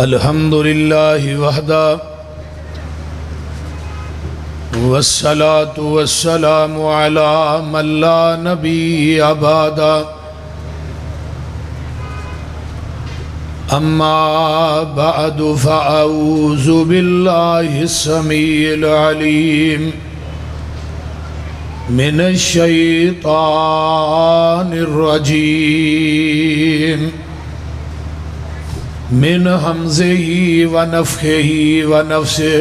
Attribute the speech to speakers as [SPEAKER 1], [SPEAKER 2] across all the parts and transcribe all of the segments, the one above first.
[SPEAKER 1] الحمد للہ وحدہ والصلاة والسلام علی من لا نبی بعدہ اما بعد فاعوذ باللہ السمیع العلیم من الشیطان الرجیم من حمزه ونفخه ونفسه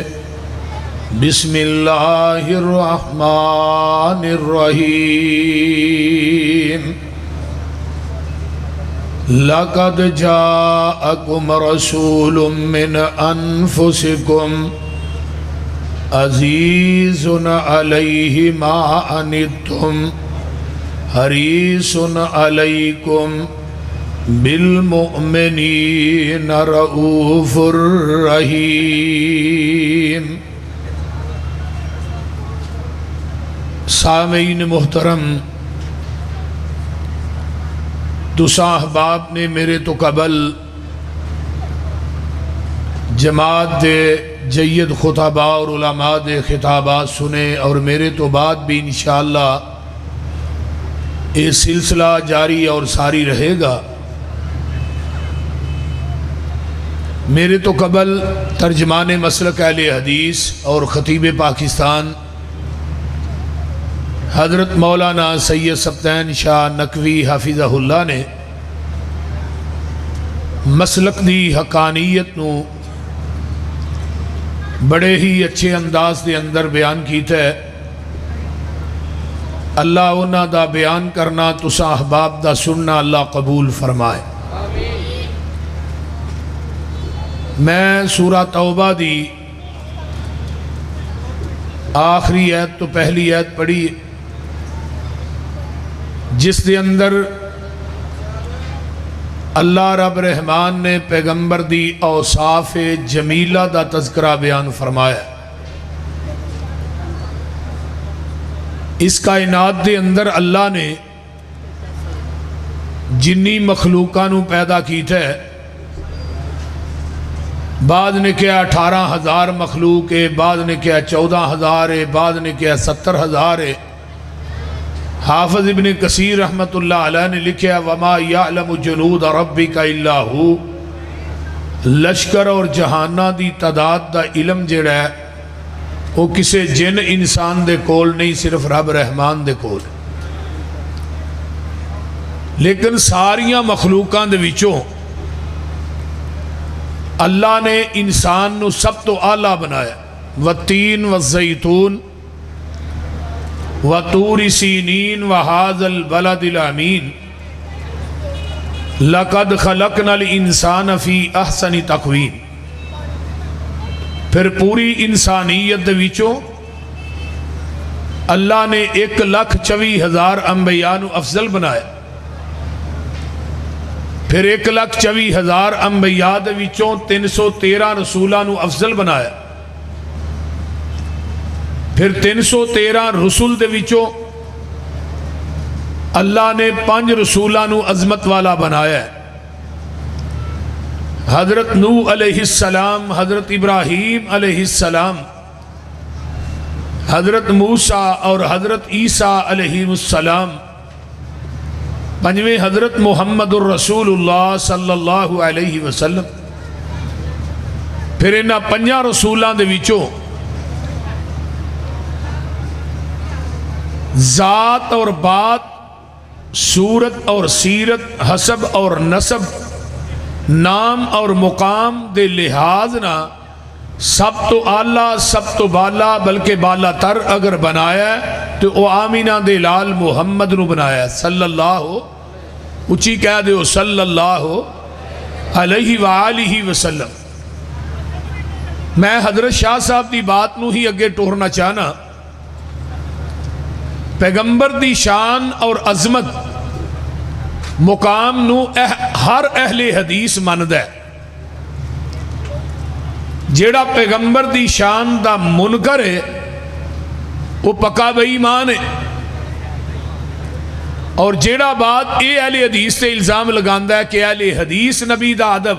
[SPEAKER 1] بسم اللہ الرحمن الرحیم لقد جاءکم رسول من انفسکم عزیز علیہ ما عنتم حریص علیکم بالمؤمنین رؤوف الرحیم۔ سامعین محترم، تساں احباب نے میرے تو قبل جماعت دے جید خطباء اور علماء دے خطابات سنے، اور میرے تو بعد بھی انشاءاللہ یہ سلسلہ جاری اور ساری رہے گا۔ میرے تو قبل ترجمان مسلک اہل حدیث اور خطیب پاکستان حضرت مولانا سید سبطین شاہ نقوی حافظہ اللہ نے مسلک دی حقانیت نو بڑے ہی اچھے انداز دے اندر بیان کیتا ہے۔ اللہ انہاں دا بیان کرنا تساں احباب دا سننا اللہ قبول فرمائے۔ میں سورہ توبہ دی آخری آیت تو پہلی آیت پڑھی جس دے اندر اللہ رب رحمان نے پیغمبر دی اوصاف جمیلہ دا تذکرہ بیان فرمایا۔ اس کائنات دے اندر اللہ نے جنی مخلوقاں نو پیدا کیتا ہے، بعد نے کیا 18,000 مخلوق ہے، بعد نے کیا 14,000 ہے، بعد نے کیا 70,000 ہے۔ حافظ ابن کثیر رحمت اللہ علیہ نے لکھا وَمَا يَعْلَمُ جُنُودَ رَبِّكَ إِلَّا هُوَ۔ لشکر اور جہانہ دی تعداد دا علم جڑا ہے وہ کسے جن انسان دے کول نہیں، صرف رب رحمان دے کول۔ لیکن ساریاں مخلوقاں دے وچوں اللہ نے انسان نو سب تو اعلیٰ بنایا۔ وَالتِّینِ وَالزَّیْتُونِ وَطُورِ سِینِین وَهَٰذَا الْبَلَدِ الْأَمِینِ لَقَدْ خَلَقْنَا الْإِنسَانَ فِي أَحْسَنِ تَقْوِیمٍ۔ پھر پوری انسانیت دے وچوں اللہ نے 1,24,000 انبیاء نو افضل بنایا۔ پھر 1,24,000 انبیاء دے وچوں 313 رسولاں نو افضل بنایا۔ پھر 313 رسول دے وچوں اللہ نے 5 رسولاں نو عظمت والا بنایا ہے۔ حضرت نوح علیہ السلام، حضرت ابراہیم علیہ السلام، حضرت موسیٰ اور حضرت عیسیٰ علیہ السلام، پنجویں حضرت محمد الرسول اللہ صلی اللہ علیہ وسلم۔ پھر انہاں 5 رسولاں دے وچوں ذات اور بات، صورت اور سیرت، حسب اور نسب، نام اور مقام دے لحاظ نہ سب تو اعلیٰ، سب تو بالا، بلکہ بالا تر اگر بنایا ہے تو او آمینہ دے لال محمد نو بنایا ہے صلی اللہ اچھی کہہ دے صلی اللہ علیہ وآلہ وسلم۔ میں حضرت شاہ صاحب دی بات نو ہی اگے ٹورنا چاہنا۔ پیغمبر دی شان اور عظمت مقام نو ہر اہل حدیث مند ہے۔ جیڑا پیغمبر دی شان دا منکر ہے وہ پکا بے ایمان ہے، اور جیڑا بات اے اہل حدیث سے الزام لگاندہ ہے کہ اہل حدیث نبی دا ادب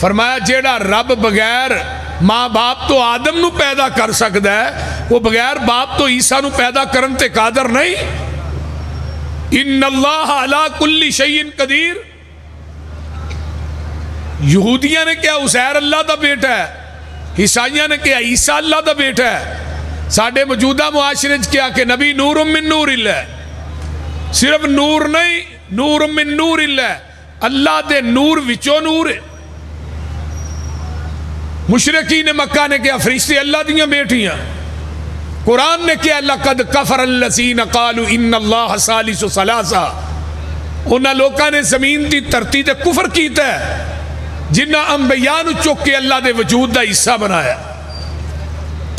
[SPEAKER 1] فرمایا جیڑا رب بغیر ماں باپ تو آدم نو پیدا کر سکتا ہے وہ بغیر باپ تو عیسیٰ نو پیدا کرن تے قادر نہیں. ان اللہ علی کل شیء قدیر. یہودیاں نے کیا عزیر اللہ دا بیٹا ہے, عیسائیاں نے کیا عیسیٰ اللہ دا بیٹا ہے. ساڈے موجودہ معاشرے کیا کہ نبی نور من نور اللہ, صرف نور نہیں, نور من نور اللہ, اللہ دے نور وچوں نور ہے. مشرکین مکہ نے کیا فرشتے اللہ دیاں بیٹیاں. قرآن نے کیا لقد کفر الذین قالوا ان اللہ ثالث ثلاثہ. انہاں لوکاں نے زمین دی دھرتی تے کفر کیتا ہے جنہاں انبیاء نو چک کے اللہ دے وجود دا حصہ بنایا.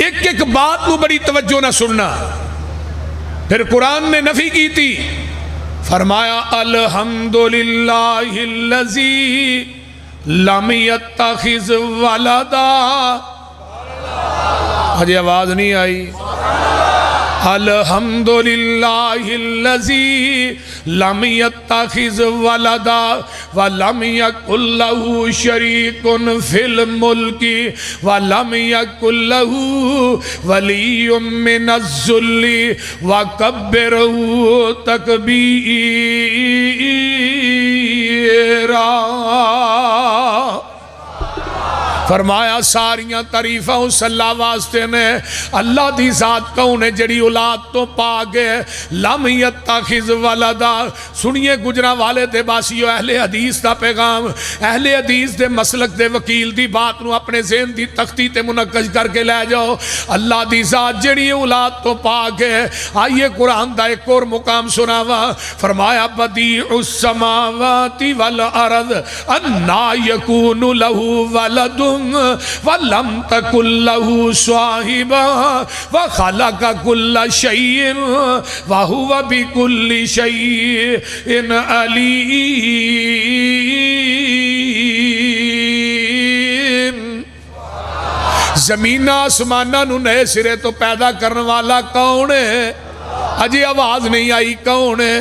[SPEAKER 1] ایک ایک بات نو بڑی توجہ نہ سننا. پھر قرآن نے نفی کی تھی, فرمایا الحمدللہ الذی لم یتخذ ولدا. حجی آواز نہیں آئی. الحمدللہ الذی لم یتخذ ولدا ولم یکن لہ شریک فی الملک ولم یکن لہ ولی من الذل وکبرہ تکبیرا. فرمایا ساریاں تعریفاں اس اللہ واسطے نے, اللہ دی ذات کون ہے جڑی اولاد تو پا گئے. لم یتخذ ولدا. سنیے گجرا والے دے باسیو, اہل حدیث دا پیغام, اہل حدیث دے مسلک دے وکیل دی بات نو اپنے ذہن دی تختی تے منقش کر کے لے جاؤ. اللہ دی ذات جڑی اولاد تو پا گئے. آئیے قرآن دا ایک اور مقام سناوا. فرمایا بدیع السماوات والارض انا یکون لہ ولد وَلَمْ تَكُنْ لَهُ صَاحِبَةٌ وَخَلَقَ كُلَّ شَيْءٍ وَهُوَ بِكُلِّ شَيْءٍ عَلِيمٌ. زمین آسمانہ نو نئے سرے تو پیدا کرنے والا کون ہے؟ اجی آواز نہیں آئی. کون ہے؟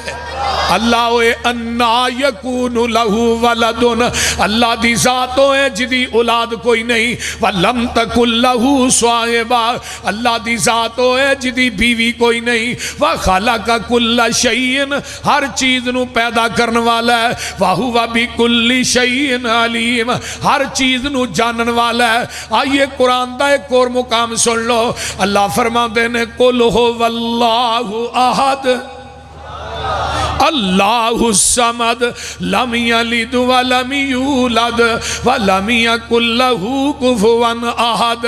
[SPEAKER 1] اللہ ہوئے انا یکون لہو ولدن. اللہ دی ذاتوں ہے جدی اولاد کوئی نہیں. ولم تکن لہو صاحبہ. اللہ دی ذاتوں ہے جدی بیوی کوئی نہیں. وخلق کل شیء. ہر چیز نو پیدا کرنے والا ہے. وہو بکل شیء علیم. ہر چیز نو جانن والا ہے. آئیے قرآن دا ایک اور مقام سن لو. اللہ فرماتے ہیں قل هو اللہ احد اللہ الصمد لم یلد ولم یولد ولم یکن لہ کفوا احد.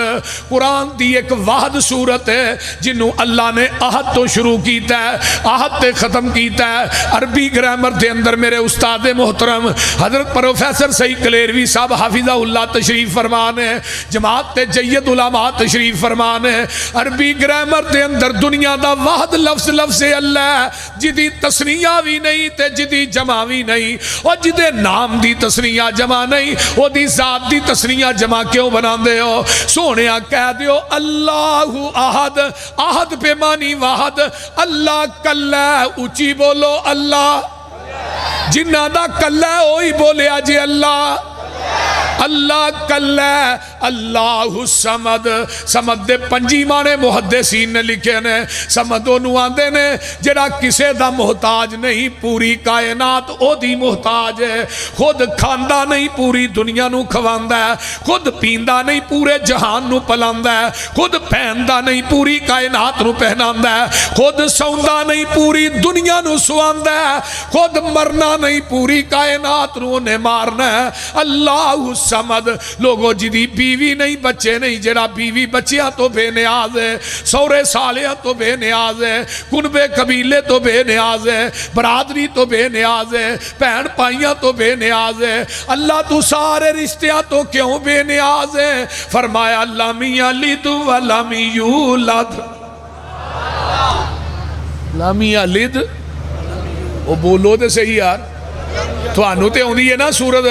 [SPEAKER 1] قرآن دی ایک واحد صورت ہے جنہوں اللہ نے احد تو شروع کیتا ہے, احد تے ختم کیتا ہے. عربی گرامر دے اندر میرے استاد محترم حضرت پروفیسر سعید کلیروی صاحب حافظہ اللہ تشریف فرمان ہے, جماعت تے جید علماء تشریف فرمان ہے. عربی گرامر دے اندر دنیا دا واحد لفظ اللہ جدی تسنیہ بھی نہیں تے جدی جمع بھی نہیں, اور جدے نام دی تسنیہ جمع نہیں وہ دی ذات دی تسنیہ جمع کیوں بنا دے ہو؟ سونیا کہہ دیو اللہ احد. احد پہ معنی واحد. اللہ کلہ اچھی بولو اللہ. جنہ دا کلہ ہوئی بولے آجی اللہ. اللہ کلہ. اللہ الصمد. سمد دے پنجی مانے محدثین نے لکھے نے. سمد انہوں آندے نے جڑا کسے دا محتاج نہیں, پوری کائنات او دی محتاج ہے. خود کھاندا نہیں پوری دنیا نو کھواندا ہے, خود پیندا نہیں پورے جہان نو پلاندا ہے, خود پہندا نہیں پوری کائنات نو پہناندا ہے, خود سوندا نہیں پوری دنیا نو سواندا ہے, خود مرنا نہیں پوری کائنات نو نے مارنا ہے. اللہ الصمد. لوگوں جدی بیوی نہیں بچے نہیں, جڑا بیوی بچیاں تو بے نیاز ہے, سورے سالیاں تو بے نیاز ہے, کنبے قبیلے تو بے نیاز ہے, برادری تو بے نیاز ہے, بہن پائیاں تو بے نیاز ہے. اللہ تو سارے رشتیاں تو کیوں بے نیاز ہے؟ فرمایا لم یلد ولم یولد. لم یلد. وہ بولو تے صحیح یار. تھانوں تے ہوندی ہے نا سورت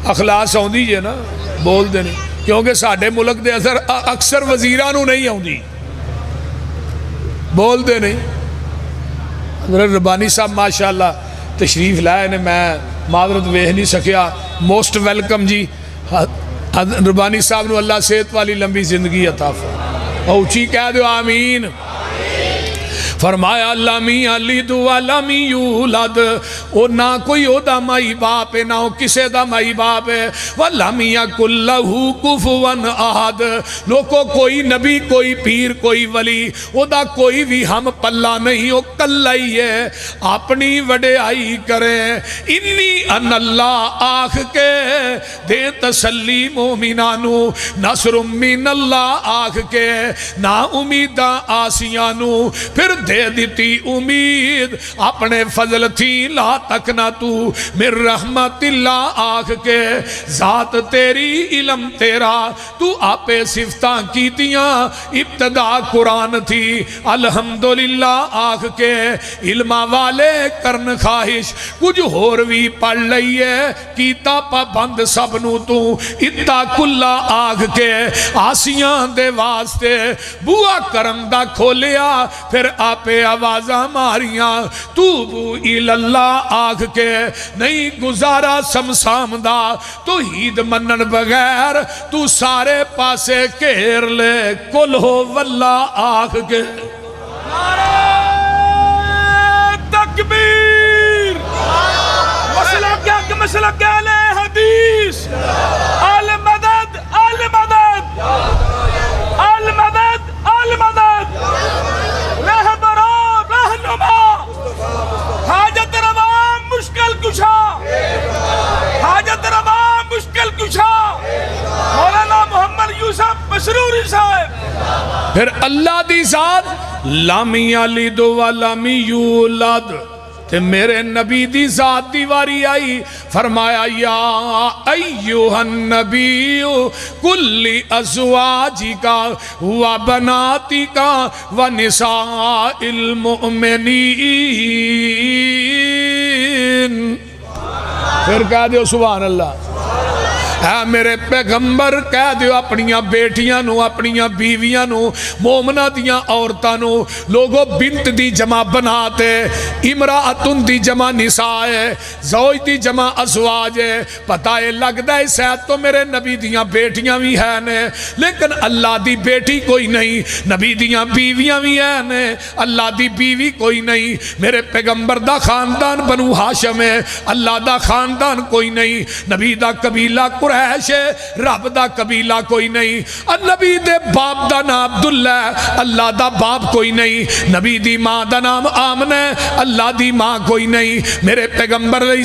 [SPEAKER 1] اخلاص ہوندی ہے نا, بول دے نہیں, کیونکہ ساڑھے ملک دے اثر اکثر وزیرانوں نہیں ہوندی, بول دے نہیں. حضرت ربانی صاحب ماشاءاللہ تشریف لائے نے, میں معذرت ویکھ نہیں سکیا. موسٹ ویلکم جی. ربانی صاحب نو اللہ صحت والی لمبی زندگی عطا فرمائے، اور اچھی کہہ دو آمین۔ فرمایا لم یلد ولم یولد، او نہ کوئی او دا مائی باپ ہے، نہ او کسے دا مائی باپ ہے، ولم یکن لہ کفوا احد، لوگوں کوئی نبی، کوئی پیر، کوئی ولی، او دا کوئی بھی ہم پلہ نہیں، او کلہ ہی ہے، اپنی وڈیائی کریں۔ انی ان اللہ آخ کے دے تسلی مومنانو، نصر من اللہ آخ کے نا امیدہ آسیانو، پھر دے دیتی امید اپنے فضل تھی لا تکنا تو من رحمت اللہ آخ کے ذات تیری علم تیرا تو آپے صفتاں کیتیاں ابتدا قرآن تھی الحمدللہ آخ کے علمہ والے کرن خواہش کچھ ہوروی پڑھ لئیے کیتا پا بند سبنو تو اتا کلا آخ کے آسیاں دے واسطے بوا کرم دا کھولیا پھر آپے آوازاں ماریاں توبو الاللہ آکھ کے نہیں گزارا سمسام دا تو ہید منن بغیر تو سارے پاسے کہر لے کل ہو واللہ آکھ کے
[SPEAKER 2] نعرہ تکبیر مسلک اہل حدیث آل مدد آل مدد آل مدد آل مدد رہبران رہنما حاجت روا مشکل کشا حاجت روا مشکل کشا مولانا محمد یوسف مسروری صاحب۔
[SPEAKER 1] پھر اللہ دی ذات لم یلد ولم یولد، تے میرے نبی دی ذات دیواری آئی فرمایا یا ایوہ النبی کل ازواجی کا و بناتی کا و نساء المؤمنین، پھر کہہ دیو سبحان اللہ۔ اے میرے پیغمبر کہہ دیو اپنیاں بیٹیاں نو، اپنیاں بیویاں نو، مومنہ دیاں عورتاں نو، لوگو بنت دی جمع بناتے، امرأتن دی جمع نساء ہے، زوج دی جمع ازواج ہے، پتہ ہے لگ دے سید تو میرے نبی دیاں بیٹیاں بھی ہیں نے، لیکن اللہ دی بیٹی کوئی نہیں، نبی دیاں بیویاں بھی ہیں نے، اللہ دی بیوی کوئی نہیں، میرے پیغمبر دا خاندان بنو ہاشم ہے، اللہ دا خاندان کوئی نہیں، نبی دا قبیلہ قریش ہے، رب دا قبیلہ کوئی نہیں، نبی دے باپ دا نام عبداللہ، اللہ دا باپ کوئی نہیں، نبی دی ماں دا نام آمن ہے، اللہ دی ماں کوئی نہیں، میرے پیغمبر علیہ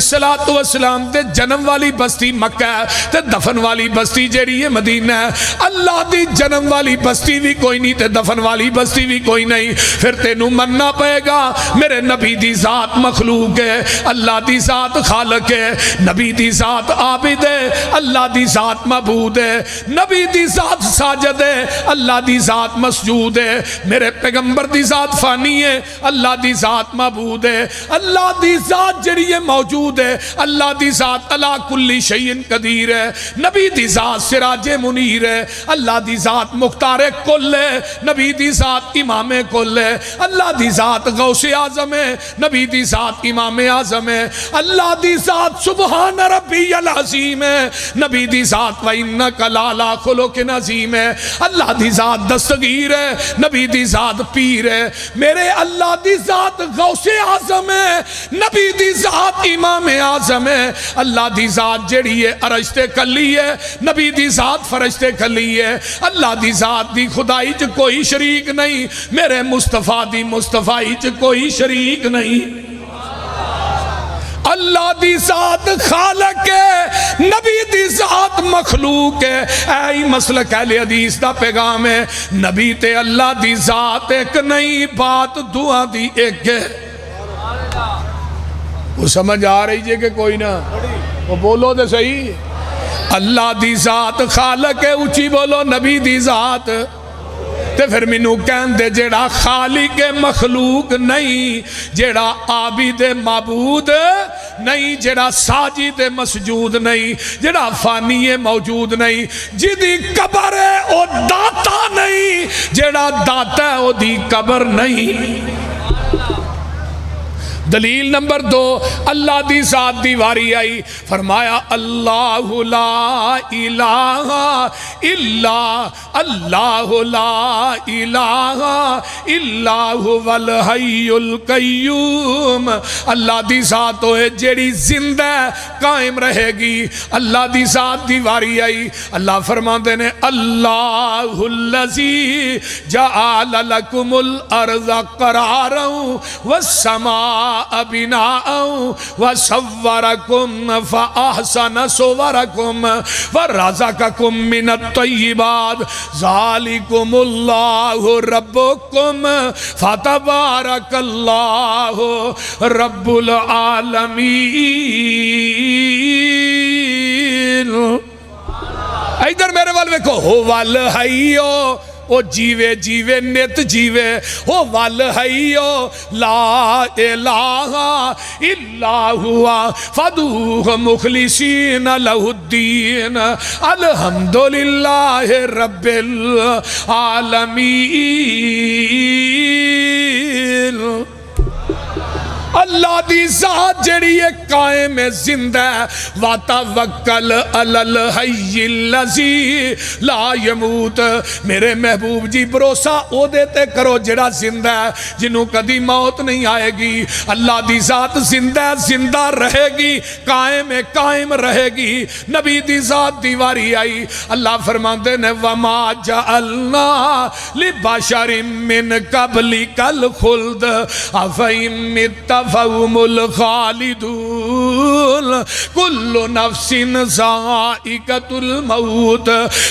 [SPEAKER 1] السلام دے جنم والی بستی مکہ ہے تے دفن والی بستی جیڑی ہے مدینہ ہے، اللہ دی جنم والی بستی بھی کوئی نہیں تے دفن والی بستی بھی کوئی نہیں، پھر تینوں مننا پائے گا میرے نبی دی ذات مخلوق ہے، اللہ دی ذات خالق ہے، نبی دی ذات عابد ہے، اللہ دی ذات معبود ہے، نبی دی ذات ساجد ہے، اللہ دی ذات مسجود ہے، میرے پیغمبر دی ذات فانی ہے، اللہ دی ذات معبود ہے، اللہ دی ذات جڑی موجود ہے، اللہ دی ذات علی کل شیء قدیر ہے، نبی دی ذات سراج منیر ہے، اللہ دی ذات مختار کل ہے، نبی دی ذات امام کل ہے، اللہ دی ذات غوث اعظم ہے، نبی دی ذات امام اعظم ہے، اللہ دی ذات سبحان ربی العظیم ہے، نبی دی ذات وَإِنَّكَ لَعَلَىٰ خُلُقٍ عَظِيمٍ ہے، اللہ دی ذات دستگیر ہے، نبی دی ذات پیر ہے، میرے اللہ دی ذات غوث اعظم ہے، نبی دی ذات امام اعظم ہے، اللہ دی ذات جڑی ہے عرشتے کلی ہے، نبی دی ذات فرشتے کلی ہے، اللہ دی ذات دی خدائی چ کوئی شریک نہیں، میرے مصطفیٰ دی مصطفائی چ کوئی شریک نہیں، اللہ دی ذات خالق ہے، نبی دی ذات مخلوق ہے، اے مسلک اہل حدیث دا پیغام ہے، نبی تے اللہ دی ذات ایک نئی بات دعا دی ایک ہے، وہ سمجھ آ رہی ہے کہ کوئی نہ وہ بولو دے صحیح، اللہ دی ذات خالق ہے، اچھی بولو نبی دی ذات، تے پھر منو کہن دے جیڑا خالق مخلوق نہیں، جیڑا عابد معبود نہیں، جیڑا ساجد مسجود نہیں، جیڑا فانی موجود نہیں، جیدی قبر ہے او داتا نہیں، جیڑا داتا ہے او دی قبر نہیں، دلیل نمبر 2 اللہ دی ذات دی واری آئی فرمایا اللہ لا الہ الا اللہ لا الہ الا هو الحی القیوم اللہ دی ذات ہوئے جیڑی زندہ قائم رہے گی اللہ دی ذات دی واری آئی اللہ فرماندے نے اللہ الذی جعل لکم الارض قرارا والسماء بناء وصورکم فاحسن صورکم ورزقکم من الطیبات ذالکم اللہ ربکم فتبارک اللہ رب العالمین ادھر میرے والے کو ہو والحیو او جیوے جیوے نت جیوے او والحیو لا الہ الا ہوا فدوہ مخلصین لہ الدین الحمدللہ رب العالمین اللہ دی ذات جڑی ہے قائم زندہ وَتَوَكَّلْ عَلَى الْحَيِّ الَّذِي لَا يَمُوتُ میرے محبوب جی بھروسہ او دیتے کرو جڑا زندہ ہے جنہوں کدی موت نہیں آئے گی اللہ دی ذات زندہ زندہ رہے گی قائم رہے گی نبی دی ذات دیواری آئی اللہ فرماندے نے وَمَا جَعَلْنَا لِبَشَرٍ مِّن قَبْلِكَ الْخُلْدَ أَفَإِن مِّتَّ فَهُمُ الْخَالِدُونَ كُلُّ نَفْسٍ ذَائِقَةُ الْمَوْتِ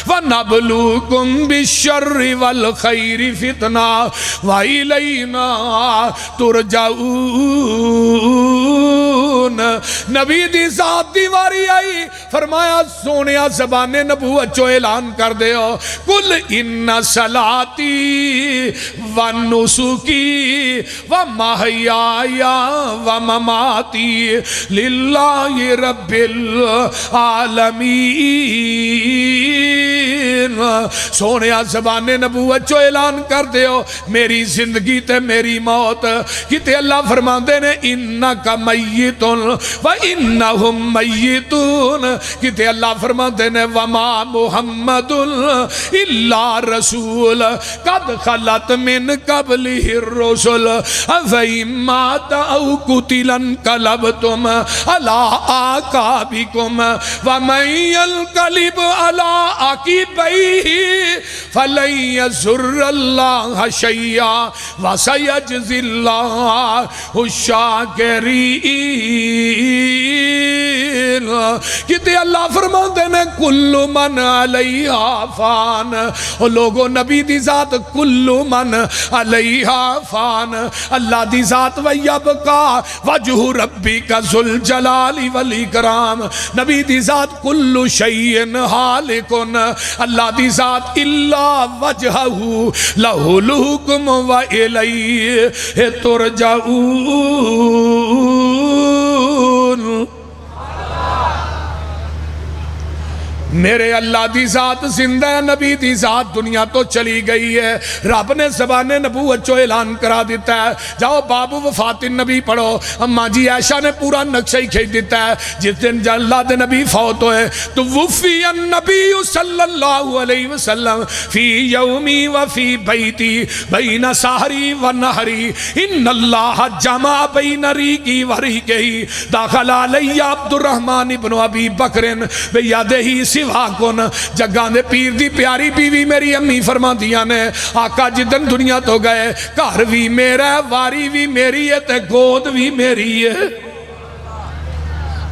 [SPEAKER 1] وَنَبْلُوكُمْ بِالشَّرِّ وَالْخَيْرِ فِتْنَةً وَإِلَيْنَا تُرْجَعُونَ نبی دی ذات دیواری آئی فرمایا سونیا زبان نبوت جو اعلان کر دے ہو قُلْ إِنَّ صَلَاتِي وَنُسُكِي وَمَحْيَايَ وَمَمَاتِي لِلَّهِ رَبِّ العالمین سونیا زبان نبوت جو اعلان کر دے ہو میری زندگی تے میری موت کتے اللہ فرماندے نے انکا میتون وَإِنَّهُمْ میتون کتے اللہ فرماندے نے وَمَا مُحَمَّدٌ إِلَّا رَسُولٌ قَدْ خَلَتْ مِنْ قَبْلِهِ الرُّسُلُ أَفَإِن مَاتَ أَوْ قُتِلَ انقلبتم عَلَىٰ أَعْقَابِكُمْ وَمَن يَنقَلِبْ عَلَىٰ عَقِبَيْهِ فَلَن يَضُرَّ اللَّهَ شَيْئًا وَسَيَجْزِي اللَّهُ الشَّاكِرِينَ کہتے اللہ فرماتے ہیں کل من علیہا فان اور لوگوں نبی دی ذات کل من علیہا فان اللہ دی ذات ویبقا وجہ ربی کا ذوالجلال والاکرام نبی دی ذات کل شیئن حالکن اللہ دی ذات الا وجہہ لہ الحکم و الیہ ترجعون میرے اللہ دی ذات زندہ ہے نبی دی ذات دنیا تو چلی گئی ہے رب نے زبان نبوت جو اعلان کرا دیتا ہے جاؤ باب وفات النبی پڑھو اماں جی عائشہ نے پورا نقشہ ہی کھینچ دیتا ہے جس دن اللہ دے نبی فوت ہوئے تو وفی النبی صلی اللہ علیہ وسلم فی یومی وفی بیتی بین سحری و نحری ان اللہ جمع بین ریقی و ریقی داخل علی عبد الرحمن ابن ابی بکرن بیادہی کون جگان دے پیر دی پیاری بیوی میری امی فرما دیا نے آقا جدن دنیا تو گئے گھر بھی میرا ہے واری بھی میری ہے تے گود بھی میری ہے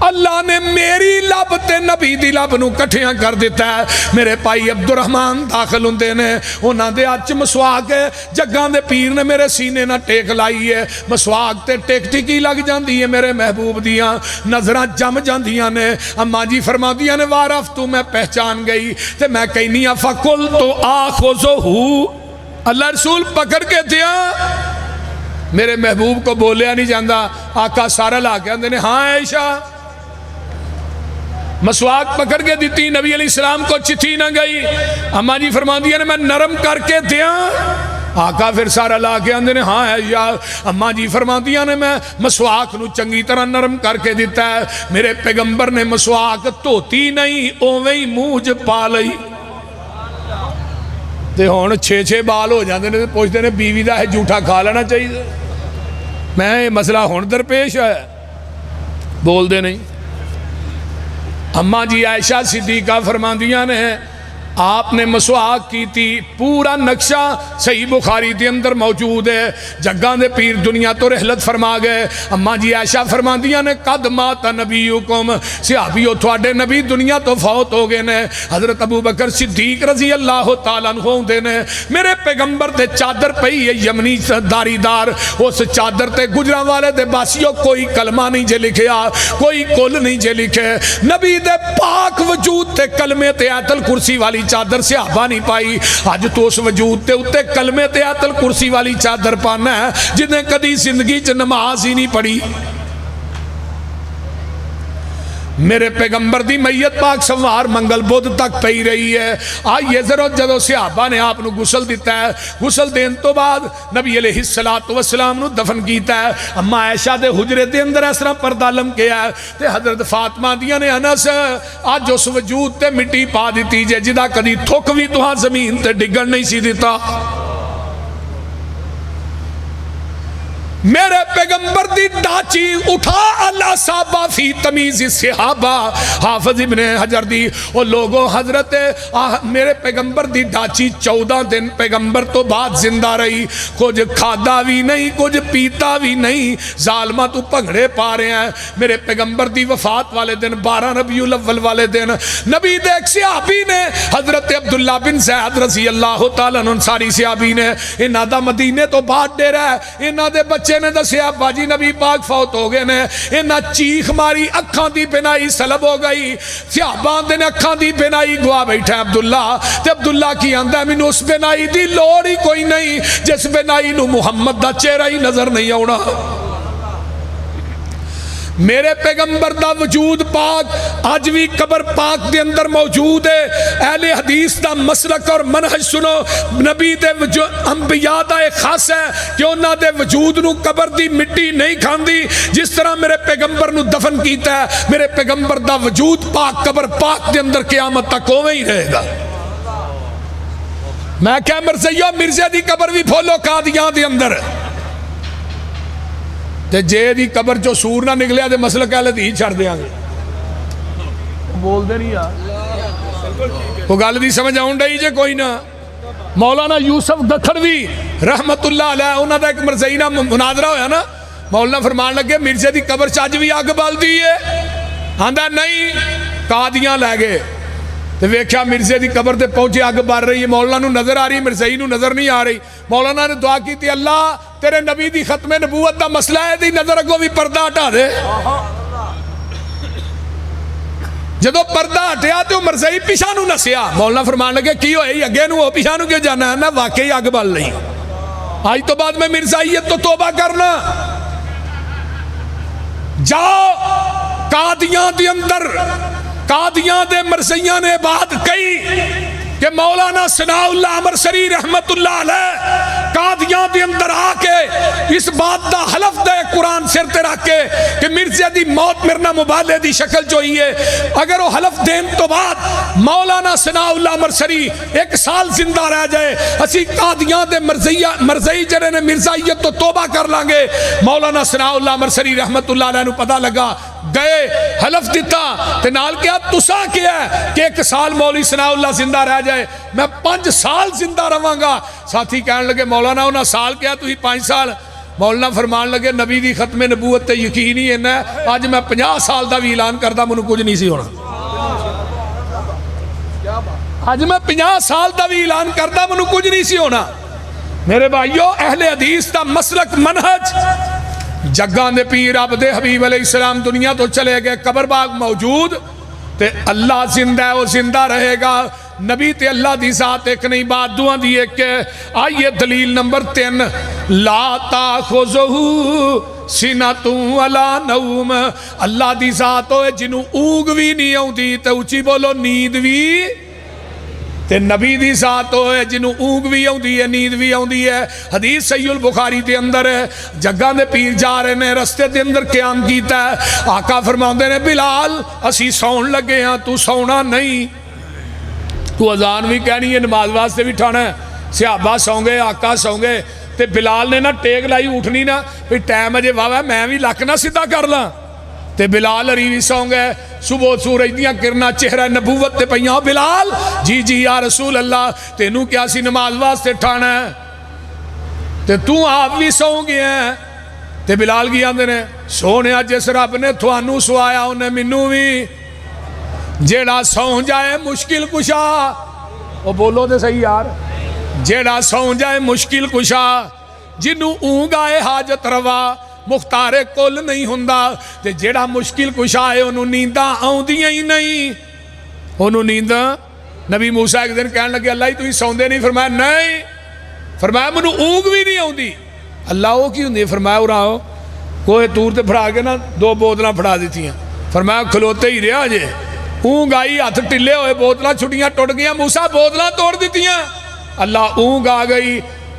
[SPEAKER 1] اللہ نے میری لب تے نبی دی لب نو کٹھیاں کر دیتا ہے میرے پائی عبد الرحمن داخل ہوندے نے انہاں دے اچ مسواک ہے جگان دے پیر نے میرے سینے نہ ٹیک لائی ہے مسواک تے ٹیک ٹکی لگ جاندی ہے میرے محبوب دیاں نظرہ جم جاندیاں نے اماں جی فرما دیاں نے وارف تو میں پہچان گئی تے میں کہنی فقل تو آخذہو اللہ رسول پکڑ کے دیا میرے محبوب کو بولیا نہیں جاندہ آقا سارا لا کے اندے نے ہاں عائشہ مسواک پکڑ کے دیتی نبی علیہ السلام کو چٹھی نہ گئی اماں جی فرما دیا نے میں نرم کر کے دیا آقا پھر سارا لا کے آندے نے ہاں ہے یا اماں جی فرماندیاں نے میں مسواک نو چنگی طرح نرم کر کے دیتا ہے میرے پیغمبر نے مسواک دھوتی نہیں اوویں ہی منہ پا لئی تے ہن 6 بال ہو جاندے نے پوچھتے نے بیوی دا ہے جھوٹا کھا لینا چاہیے میں یہ مسئلہ ہن درپیش ہے بول دے نہیں اماں جی عائشہ صدیقہ فرماندیاں نے آپ نے مسواک کی تھی پورا نقشہ صحیح بخاری دے اندر موجود ہے جگہ دے پیر دنیا تو رحلت فرما گئے اماں جی عائشہ فرماندیاں نے قد مات نبیکم صحابیو تھوڑے نبی دنیا تو فوت ہو گئے نے حضرت ابو بکر صدیق رضی اللہ تعالیٰ عنہ ہوندے نے میرے پیغمبر تے چادر پئی ہے یمنی داری دار اس چادر تے گجراں والے دے باسیوں کوئی کلمہ نہیں جے لکھیا کوئی کل نہیں جے لکھے نبی دے پاک وجود تے کلمے تے آیت الکرسی والی چادر صحابہ نہیں پائی آج تو اس وجود تے اتے کلمے تے آیت الکرسی والی چادر پانا ہے جنہیں کدی زندگی چ نماز ہی نہیں پڑھی میرے پیغمبر دی میت پاک سوار منگل بدھ تک پئی رہی ہے آئیے ضرورت جدو صحابہ نے آپ نو غسل دیتا ہے غسل دین تو بعد نبی علیہ السلام نو دفن کیتا ہے اما عائشہ دے حجرے دے اندر اس طرح پردہ لمکیا ہے تے حضرت فاطمہ دیاں نے انس آج اس وجود تے مٹی پا دیتی جے جدا کدی تھوک بھی تو ہاں زمین تے ڈگن نہیں سی دیتا میرے پیغمبر دی ڈاچی اٹھا اللہ صحابہ فی تمیز صحابہ حافظ ابن حجر دی وہ لوگوں حضرت میرے پیغمبر دی ڈاچی 14 دن پیغمبر تو بعد زندہ رہی کچھ کھادا بھی نہیں کچھ پیتا بھی نہیں ظالمہ تو پگڑے پا رہے ہیں میرے پیغمبر دی وفات والے دن 12 ربیع الاول والے دن نبی دے ایک صحابی نے حضرت عبداللہ بن زید رضی اللہ تعالیٰ انصاری صحابی نے انہاں دا مدینے تو بعد ڈیرا ہے انہاں دے بچے نے دسیا باجی نبی پاک فوت ہو گئے نے انہاں چیخ ماری اکھاں دی بینائی سلب ہو گئی صحابہ دے نے اکھاں دی بینائی گوا بیٹھا ہے عبداللہ تے عبداللہ کی آندہ ہے مینوں اس بینائی دی لوڑ ہی کوئی نہیں جس بینائی نو محمد دا چہرہ ہی نظر نہیں آونا میرے پیغمبر دا وجود پاک آج بھی قبر پاک دے اندر موجود ہے اہل حدیث دا مسلک اور منہج سنو نبی دے انبیاء دا ایک خاص ہے کہ انہاں دے وجود نو قبر دی مٹی نہیں کھاندی جس طرح میرے پیغمبر نو دفن کیتا ہے میرے پیغمبر دا وجود پاک قبر پاک دے اندر قیامت تک ہوویں ہی رہے گا میں کہہ مرزیو مرزے دی قبر بھی پھولو قادیاں دے اندر تے جے دی قبر جو سور نہ نکلیا دے مسلک اہل حدیث چھڑ دیاں گے بول دے نہیں یار وہ گل دی سمجھ آؤں ڈئی جے کوئی نہ مولانا یوسف دکھڑوی رحمت اللہ علیہ انہاں دا ایک مرزئی نہ مناظرہ ہویا نا مولانا فرمان لگے مرزے دی قبر چاج بھی آگ بال دی ہے آندہ نہیں قادیاں لے گئے تو ویکھیا مرزے دی قبر تے پہنچے آگ بار رہی ہے مولانا نو نظر آ رہی مرزئی نو نظر نہیں آ رہی مولانا نے دعا کی تھی اللہ تیرے نبی دی ختم نبوت دا مسئلہ ہے دی نظر اگو بھی پردہ ہٹا دے جدو پردہ ہٹیا تو مرزئی پیشا نو نسیا مولانا فرمان لگے کی ہوئے اگے نو ہو پیشا نو کیوں جانا ہے نا واقعی آگ بال نہیں آج تو بعد میں مرزائیت تو توبہ کرنا جاؤ قادیاں دی اندر قادیاں دے مرزیاں نے بات کئی کہ مولانا ثناء اللہ امرسری رحمت اللہ علیہ قادیاں دے اندر آ کے اس بات دا حلف دے قرآن سر تے رکھ کے کہ مرزے دی موت مرنا مبالے دی شکل جو ہی ہے اگر وہ حلف دین تو بعد مولانا ثناء اللہ امرسری 1 سال زندہ رہ جائے اسی قادیاں دے مرزئی جرے نے مرزائیت تو توبہ کر لانگے مولانا ثناء اللہ امرسری رحمت اللہ علیہ نو پتہ لگا گئے حلف دیتا تے نال کیا تسا کیا ہے کہ 1 سال مولوی ثناء اللہ زندہ رہ جائے میں 5 سال زندہ رہاں گا ساتھی کہنے لگے مولانا انہا سال کیا تو ہی 5 سال مولانا فرمان لگے نبی دی ختم نبوت تے یقین ہی ہے آج میں 50 سال دا بھی اعلان کردا منو کچھ نہیں سی ہونا آج میں 50 سال دا بھی اعلان کردا منو کچھ نہیں سی ہونا میرے بھائیو اہل حدیث دا مسلک منہج جگاں دے پیر عبد حبیب علیہ السلام دنیا تو چلے گئے قبر باغ موجود تے اللہ زندہ ہے وہ زندہ رہے گا نبی تے اللہ دی ذات ایک نہیں بات دعا دی ایک کہ آئیے دلیل نمبر 3 لا تاخذہ سنۃ ولا نوم اللہ دی ذات ہوئے جنوں اوگ بھی نہیں آؤں دی تے اچھی بولو نیند بھی ਤੇ ਨਬੀ ਦੀ ਜ਼ਾਤ ਹੋਏ ਜਿਹਨੂੰ ਊਂਗ ਵੀ ਆਉਂਦੀ ਹੈ, ਨੀਂਦ ਵੀ ਆਉਂਦੀ ਹੈ। ਹਦੀਸ ਸਹੀਹੁਲ ਬੁਖਾਰੀ ਦੇ ਅੰਦਰ ਹੈ, ਜੱਗਾਂ ਦੇ ਪੀਰ ਜਾ ਰਹੇ ਨੇ, ਰਸਤੇ ਦੇ ਅੰਦਰ ਕਿਆਮ ਕੀਤਾ, ਆਕਾ ਫਰਮਾਉਂਦੇ ਨੇ ਬਿਲਾਲ ਅਸੀਂ ਸੌਣ ਲੱਗੇ ਹਾਂ, ਤੂੰ ਸੌਣਾ ਨਹੀਂ, ਤੂੰ ਅਜ਼ਾਨ ਵੀ ਕਹਿਣੀ ਹੈ, ਨਮਾਜ਼ ਵਾਸਤੇ ਵੀ ਠਾਣਾ ਹੈ। ਸਿਹਾਬਾ ਸੌਂ ਗਏ, ਆਕਾ ਸੌਂ ਗਏ, ਤੇ ਬਿਲਾਲ ਨੇ ਨਾ ਟੇਕ ਲਾਈ, ਉੱਠਣੀ ਨਾ ਵੀ ਟਾਈਮ ਅਜੇ ਵਾਵਾ, ਮੈਂ ਵੀ ਲੱਕ ਨਾ ਸਿੱਧਾ ਕਰ ਲਾਂ। ਤੇ ਬਿਲਾਲ ਹਰੀ ਵੀ ਸੌਂ ਗਏ। ਸੁਬਹ ਸੂਰਜ ਦੀਆਂ ਕਿਰਨਾਂ ਚਿਹਰਾ ਨਬੂਵਤ ਤੇ ਪਈਆਂ। ਬਿਲਾਲ ਜੀ ਜੀ ਯਾ ਰਸੂਲ ਅੱਲਾ, ਤੈਨੂੰ ਕਿਹਾ ਸੀ ਨਮਾਜ਼ ਵਾਸਤੇ ਠਾਣਾ ਤੇ ਤੂੰ ਆਪ ਵੀ ਸੌਂ ਗਿਆ। ਤੇ ਬਿਲਾਲ ਕੀ ਆਂਦੇ ਨੇ, ਸੋਹਣਿਆ ਜਿਸ ਰੱਬ ਨੇ ਤੁਹਾਨੂੰ ਸਵਾਇਆ ਉਹਨੇ ਮੈਨੂੰ ਵੀ, ਜਿਹੜਾ ਸੌਂ ਜਾਏ ਮੁਸ਼ਕਿਲ ਕੁਸ਼ਾ, ਉਹ ਬੋਲੋ ਤੇ ਸਹੀ ਯਾਰ, ਜਿਹੜਾ ਸੌਂ ਜਾਏ ਮੁਸ਼ਕਿਲ ਕੁਸ਼ਾ, ਜਿਹਨੂੰ ਊਂਗ ਆਏ ਹਾਜਤ ਰਵਾ, ਮੁਖਤਾਰੇ ਕੁੱਲ ਨਹੀਂ ਹੁੰਦਾ। ਤੇ ਜਿਹੜਾ ਮੁਸ਼ਕਿਲ ਕੁਸ਼ਾ ਹੈ ਉਹਨੂੰ ਨੀਂਦਾਂ ਆਉਂਦੀਆਂ ਹੀ ਨਹੀਂ, ਉਹਨੂੰ ਨੀਂਦਾਂ। ਨਬੀ ਮੂਸਾ ਇੱਕ ਦਿਨ ਕਹਿਣ ਲੱਗੇ ਅੱਲਾ ਜੀ ਤੁਸੀਂ ਸੌਂਦੇ ਨਹੀਂ, ਫਰਮਾਇਆ ਨਹੀਂ, ਫਰਮਾਇਆ ਮੈਨੂੰ ਊਂਗ ਵੀ ਨਹੀਂ ਆਉਂਦੀ। ਅੱਲਾ ਉਹ ਕੀ ਹੁੰਦੀ? ਫਰਮਾਇਆ ਉਰਾਓ ਕੋਏ ਤੂਰ ਤੇ ਫੜਾ ਕੇ ਨਾ 2 ਬੋਤਲਾਂ ਫੜਾ ਦਿੱਤੀਆਂ, ਫਰਮਾਇਆ ਖਲੋਤੇ ਹੀ ਰਿਹਾ ਜੇ, ਊਂਗ ਆਈ, ਹੱਥ ਢਿੱਲੇ ਹੋਏ, ਬੋਤਲਾਂ ਛੁੱਟੀਆਂ ਟੁੱਟ ਗਈਆਂ, ਮੂਸਾ ਬੋਤਲਾਂ ਤੋੜ ਦਿੱਤੀਆਂ। ਅੱਲਾ ਊਂਗ ਆ ਗਈ,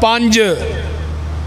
[SPEAKER 1] 5।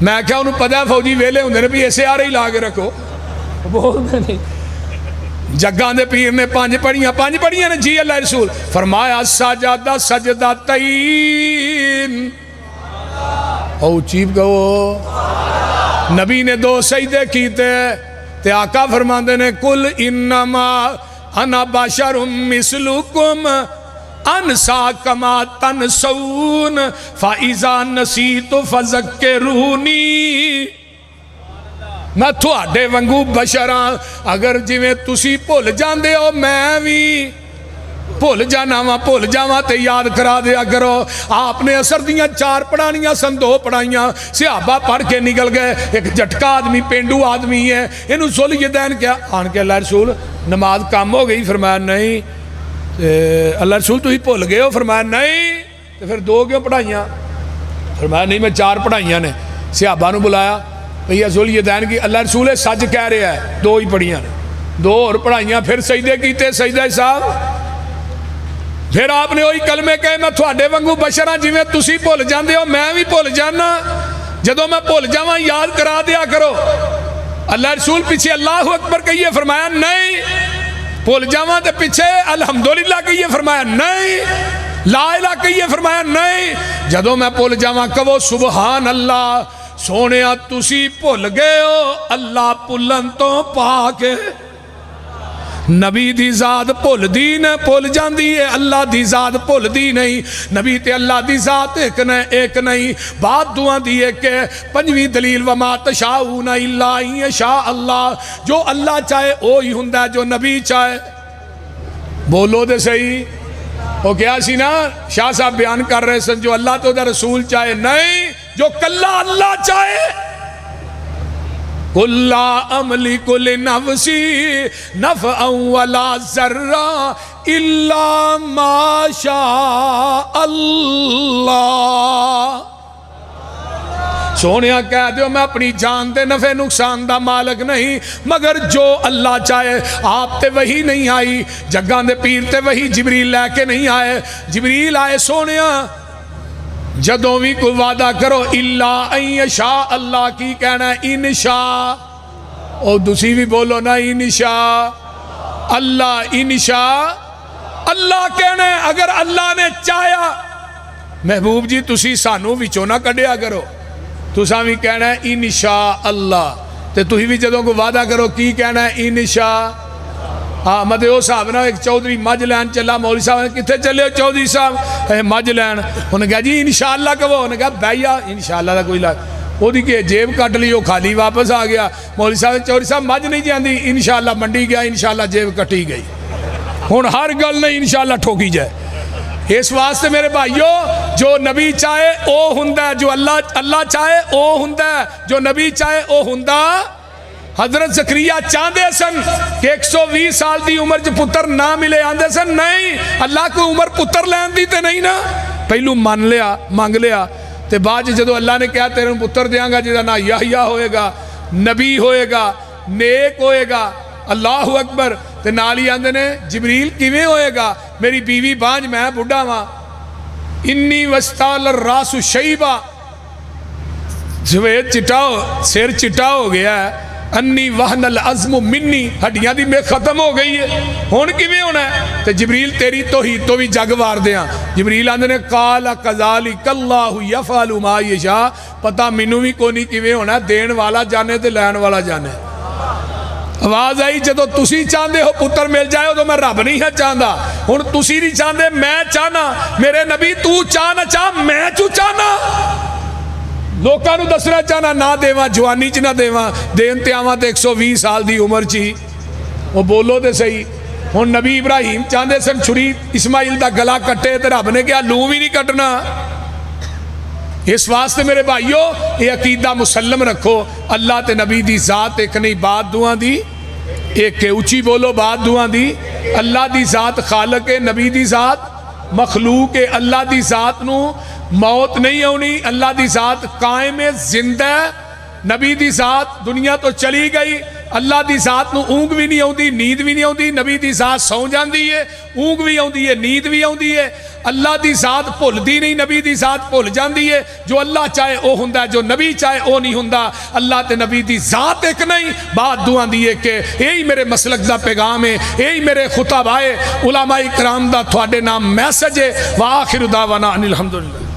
[SPEAKER 1] میں کیا انہوں پتا فوجی ویلے ہوں نے بھی اسے آ رہی لا کے رکھو بولتے نہیں جگاں دے پیر نے پانچ پڑھیاں نے جی اللہ رسول فرمایا سجدہ سجدہ تین او چیپ کہو نبی نے 2 سجدے کیتے تے آقا فرماندے نے کل انما انا بشر مثلکم انسا کما تنسون فاذا نسیت فذکرونی میں تھوڑے وانگو بشراں اگر جویں تسی بھول جاندے ہو میں بھی بھول جاواں تے یاد کرا دیا کرو آپ نے اثر دیاں 4 پڑھانیاں سن 2 پڑھائیاں صحابہ پڑھ کے نکل گئے ایک جھٹکا آدمی پینڈو آدمی ہے انہوں ذوالجدین کیا آن کے اللہ رسول نماز کام ہو گئی فرمایا نہیں اللہ رسول تو ہی بھول گئے ہو فرمایا نہیں تو پھر 2 کیوں پڑھائیاں فرمایا نہیں میں 4 پڑھائیاں نے صحابہ نو بلایا بھئی ذوالجدین کی اللہ رسول سچ کہہ رہا ہے 2 ہی پڑھیاں نے 2 اور پڑھائیاں پھر سجدے کیتے سجدہ صاحب پھر آپ نے وہی کلمے کہے میں تھوڑے وانگو بشراں جویں تسی بھول جاندے ہو میں بھی بھول جانا جدوں میں بھول جاواں یاد کرا دیا کرو اللہ رسول پیچھے اللہ اکبر کہیے فرمایا نہیں بھول جاواں تے پیچھے الحمدللہ کہیے فرمایا نہیں لا الہ کہیے فرمایا نہیں جدوں میں بھول جاواں کہو سبحان اللہ سونیا تسی بھول گئے ہو اللہ بھلن تو پاک نبی دی ذات بھول دی نے بھول جاندی ہے اللہ دی ذات بھول دی نہیں نبی تے اللہ دی ذات ایک نہیں بات دعا دی ہے کہ 5ویں دلیل وما تشاؤون الا ان یشاء اللہ جو اللہ چاہے وہی ہوندا ہے جو نبی چاہے بولو دے صحیح وہ کیا سی نا شاہ صاحب بیان کر رہے سن جو اللہ تو دا رسول چاہے نہیں جو کلا اللہ چاہے قُلْ لَا أَمْلِكُ لِنَفْسِي نَفْعًا وَلَا ضَرًّا إِلَّا مَا شَاءَ اللَّهُ سونیا کہہ دیو میں اپنی جان دے نفع نقصان دا مالک نہیں مگر جو اللہ چاہے آپ تے وہی نہیں آئی جگاں دے پیر تے وہی جبریل لے کے نہیں آئے جبریل آئے سونیا جدوں بھی کوئی وعدہ کرو اللہ ان یشاء اللہ کی کہنا ہے انشاء اور دوسری بھی بولو نا انشاء اللہ انشاء اللہ کہنا ہے اگر اللہ نے چاہیا محبوب جی تسی سانو وچوں نہ کڈیا کرو تساں بھی کہنا ہے انشاء اللہ تے تسی بھی جدوں کو وعدہ کرو کی کہنا ہے انشاء ہاں مدے او صاحب نا ایک چودھری مجھ لین چلا مولوی صاحب نے کتھے چلے ہو چودھری صاحب مجھ لین انہوں نے کہا جی انشاءاللہ کہو انہوں نے کہا بھائیا انشاءاللہ دا کوئی لگ وہ دی کہ جیب کٹ لی وہ خالی واپس آ گیا مولوی صاحب چودھری صاحب مجھ نہیں جاندی انشاءاللہ منڈی گیا انشاءاللہ جیب کٹی گئی ہن ہر گل نہیں انشاءاللہ ٹھوکی جائے اس واسطے میرے بھائیو جو نبی چاہے او ہوندا ہے جو اللہ چاہے او ہوندا ہے جو نبی چاہے او ہوندا حضرت زکریا چاندے سن کہ 120 سال دی عمر جو پتر نہ ملے آندے سن نہیں اللہ کو عمر پتر لین دی تے نہیں نا پہلو مان لیا مانگ لیا تے بعد جدو اللہ نے کہا تیرے پتر دیاں گا جدا نا یحییٰ ہوئے گا نبی ہوئے گا نیک ہوئے گا اللہ اکبر تے نالی آندے نے جبریل کیویں ہوئے گا میری بیوی بانج میں بڑھا ماں انی وستال الراس شیبہ سوید چٹا ہو سیر چٹا ہو گیا ہے انی وہن العظم منی ہڈیاں دی میں ختم ہو گئی ہے ہون کیویں ہونا ہے تے جبریل تیری توحید تو بھی جگ وار دیاں جبریل آندے نے قال کذالک اللہ یفعل ما یشاء پتہ مینوں بھی کوئی نہیں کیویں ہونا دین والا جانے تے لین والا جانے آواز آئی جدو تسی چاندے ہو پتر مل جائے تو میں رب نہیں ہے چاندہ ہن تسی نہیں چاندے میں چاہنا میرے نبی تو چاہنا چاہ میں چو چاہنا لوکاں نو دسنا چاہنا نہ دیواں جوانی چ نہ دیواں دین تے آواں تے 120 سال دی عمر چی وہ بولو تے صحیح ہن نبی ابراہیم چاندے سن چھری اسماعیل دا گلا کٹے تے رب نے کہا لوں بھی نہیں کٹنا اس واسطے میرے بھائیو یہ عقیدہ مسلم رکھو اللہ تے نبی دی ذات ایک نہیں بات دعا دی ایک اونچی بولو بات دعا دی اللہ دی ذات خالق ہے نبی دی ذات مخلوق ہے اللہ دی ذات نو موت نہیں ہونی اللہ دی ذات قائم زندہ نبی دی ذات دنیا تو چلی گئی اللہ دی ذات نو اونگ بھی نہیں آتی، نیند بھی نہیں آتی، نبی دی ذات سو جاندی ہے، اونگ بھی آتی ہے، نیند بھی آتی ہے، اللہ دی ذات بھولدی نہیں، نبی دی ذات بھول جاندی ہے، جو اللہ چاہے او ہوندا ہے، جو نبی چاہے او نہیں ہوندا، اللہ تے نبی دی ذات ایک نہیں۔ بات دعا دی ہے کہ یہی میرے مسلک دا پیغام ہے، یہی میرے خطب آئے علماء کرام دا تھوڑے نام میسج ہے۔ وآخر دعوانا ان الحمدللہ۔